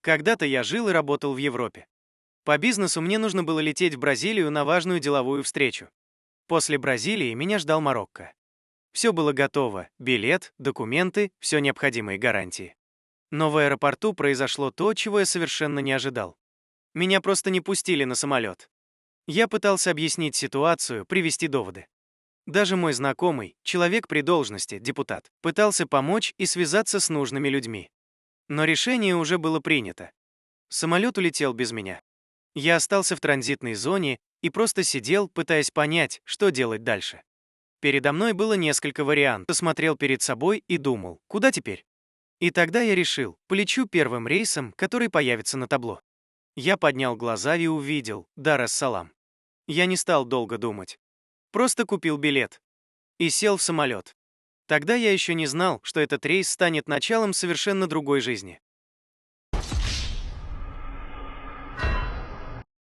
Когда-то я жил и работал в Европе. По бизнесу мне нужно было лететь в Бразилию на важную деловую встречу. После Бразилии меня ждал Марокко. Все было готово: билет, документы, все необходимые гарантии. Но в аэропорту произошло то, чего я совершенно не ожидал. Меня просто не пустили на самолет. Я пытался объяснить ситуацию, привести доводы. Даже мой знакомый, человек при должности, депутат, пытался помочь и связаться с нужными людьми. Но решение уже было принято. Самолет улетел без меня. Я остался в транзитной зоне и просто сидел, пытаясь понять, что делать дальше. Передо мной было несколько вариантов. Смотрел перед собой и думал, куда теперь? И тогда я решил, полечу первым рейсом, который появится на табло. Я поднял глаза и увидел Дар-эс-Салам. Я не стал долго думать. Просто купил билет и сел в самолет. Тогда я еще не знал, что этот рейс станет началом совершенно другой жизни.